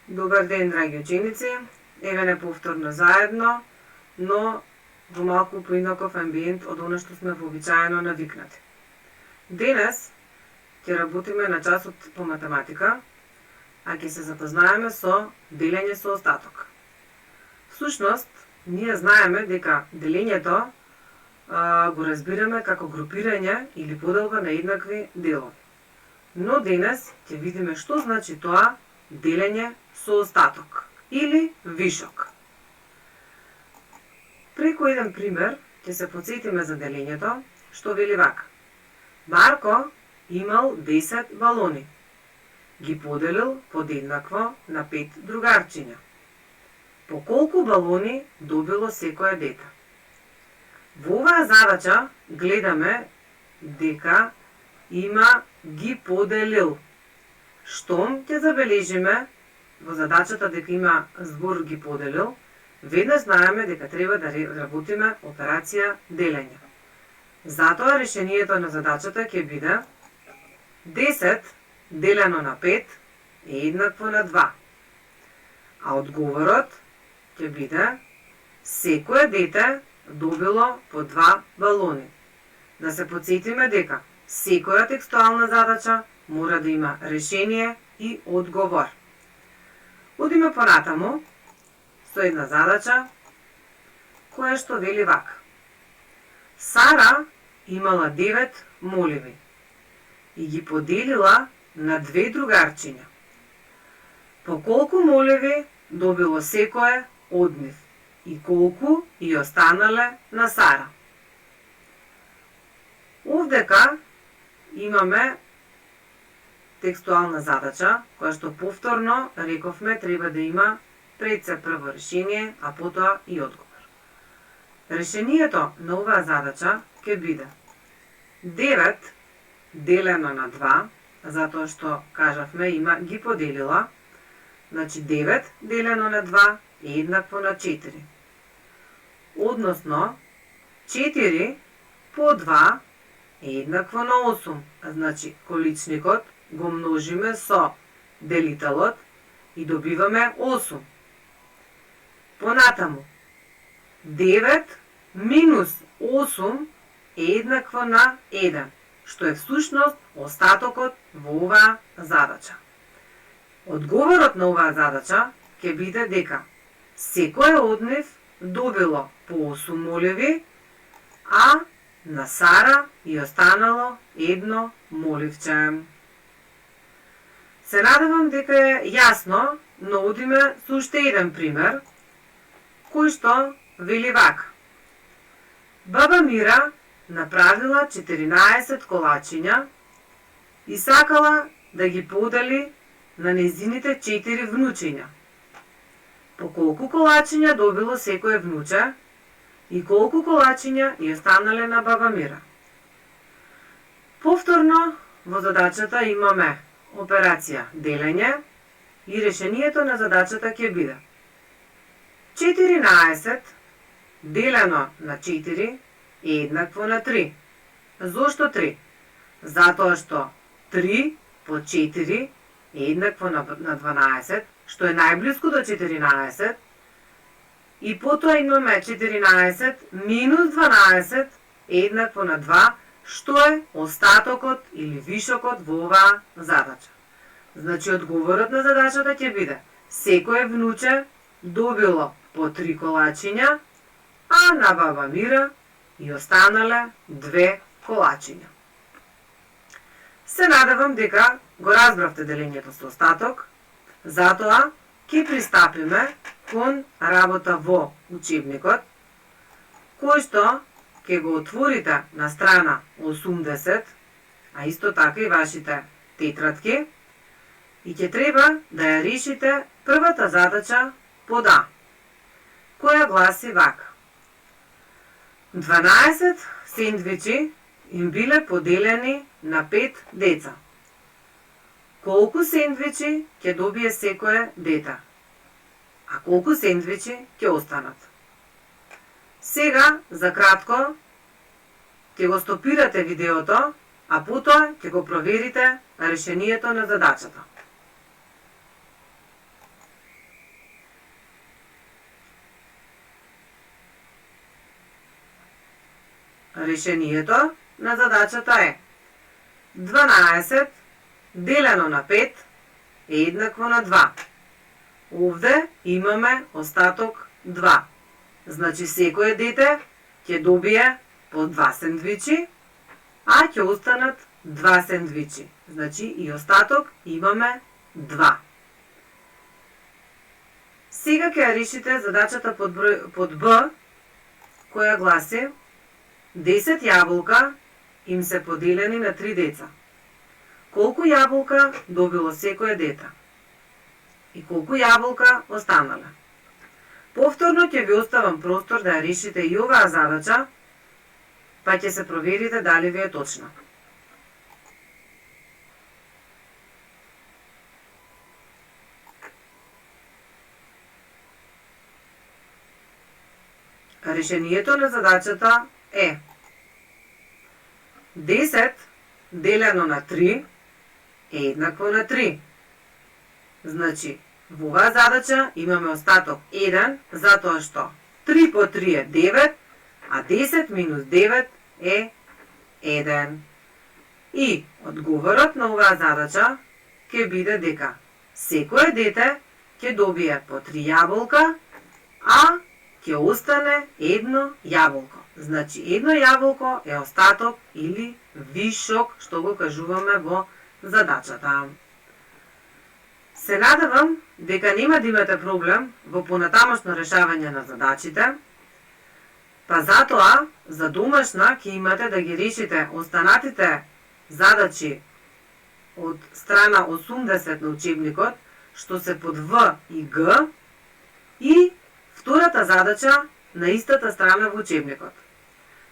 Добар ден, драги ученици. Еве не повторно заедно, но во малку поинаков амбиент од она што сме вообичаено навикнати. Денес ќе работиме на часот по математика, а ќе се запознаеме со делење со остаток. Всушност, ние знаеме дека делењето го разбираме како групирање или поделба на еднакви делови. Но денес ќе видиме што значи тоа делење со остаток или вишок. Преку еден пример ќе се потсетиме за делењето, што вели вака. Марко имал 10 балони. Ги поделил подеднакво на 5 другарчиња. По колку балони добило секое дете? Во оваа задача гледаме дека има ги поделил. Штом ќе забележиме во задачата дека има збор ги поделил, веднаш знаеме дека треба да работиме операција делење. Затоа решението на задачата ќе биде 10 делено на 5 е еднакво на 2. А одговорот ќе биде секое дете добило по 2 балони. Да се потсетиме дека секоја текстуална задача мора да има решение и одговор. Одиме понатаму со една задача која што вели вака. Сара имала 9 моливи и ги поделила на 2 другарчиња. По колку моливи добило секое од нив и колку и останале на Сара? Овдека имаме текстуална задача, која што повторно рековме треба да има пред се прво решение, а потоа и одговор. Решението на оваа задача ќе биде 9 делено на 2, затоа што кажавме има ги поделила, значи 9 делено на 2 е еднакво на 4. Односно 4 по 2 е еднакво на 8, значи количникот го множиме со делителот и добиваме 8. Понатаму, 9 минус 8 е еднакво на 1, што е всушност остатокот во оваа задача. Одговорот на оваа задача ќе биде дека секој од нив добило по 8 моливи, а на Сара и останало едно моливче. Се надевам дека е јасно, но одиме со уште еден пример, кој што вели вака. Баба Мира направила 14 колачиња и сакала да ги подели на незините 4 внучиња. По колку колачиња добило секое внуче и колку колачиња и останале на баба Мира? Повторно во задачата имаме операција делење и решението на задачата ќе биде 14 делено на 4 е еднакво на 3. Зошто 3? Затоа што 3 по 4 е еднакво на 12, што е најблиску до 14, и потоа имаме 14 минус 12 е еднакво на 2, што е остатокот или вишокот во оваа задача. Значи, одговорот на задачата ќе биде секое внуче добило по 3 колачиња, а на баба Мира и останале 2 колачиња. Се надевам дека го разбравте делењето со остаток, затоа ќе пристапиме кон работа во учебникот, кој што ќе го отворите на страна 80, а исто така и вашите тетрадки, и ќе треба да ја решите првата задача под А, која гласи вака. 12 сендвичи им биле поделени на 5 деца. Колку сендвичи ќе добие секое дете? А колку сендвичи ќе останат? Сега, за кратко, ќе го стопирате видеото, а потоа ќе го проверите решението на задачата. Решението на задачата е 12 делено на 5 е еднакво на 2. Овде имаме остаток 2. Значи секое дете ќе добие по 2 сендвичи, а ќе останат 2 сендвичи. Значи и остаток имаме 2. Сега ќе решите задачата под Б, која гласи 10 јаболка им се поделени на 3 деца. Колку јаболка добило секое дете? И колку јаболка останале? Повторно ќе ви оставам простор да ја решите и оваа задача, па ќе се проверите дали ви е точна. Решението на задачата е 10 делено на 3 е еднакво на 3. Значи, во оваа задача имаме остаток 1, затоа што 3 по 3 е 9, а 10 минус 9 е 1. И одговорот на оваа задача ќе биде дека секое дете ќе добие по 3 јаболка, а ќе остане едно јаболко. Значи, едно јаболко е остаток или вишок, што го кажуваме во задачата. Се надевам дека нема да имате проблем во понатамошно решавање на задачите, па затоа за домашна ќе имате да ги решите останатите задачи од страна 80 на учебникот, што се под В и Г, и втората задача на истата страна во учебникот.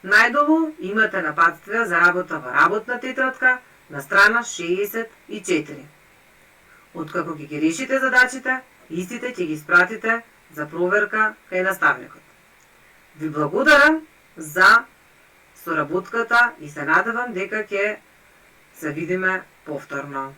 Најдолу имате напатствија за работа во работна тетрадка на страна 64. Откако ќе ги решите задачите, истите ќе ги испратите за проверка кај наставникот. Ви благодарам за соработката и се надевам дека ќе се видиме повторно.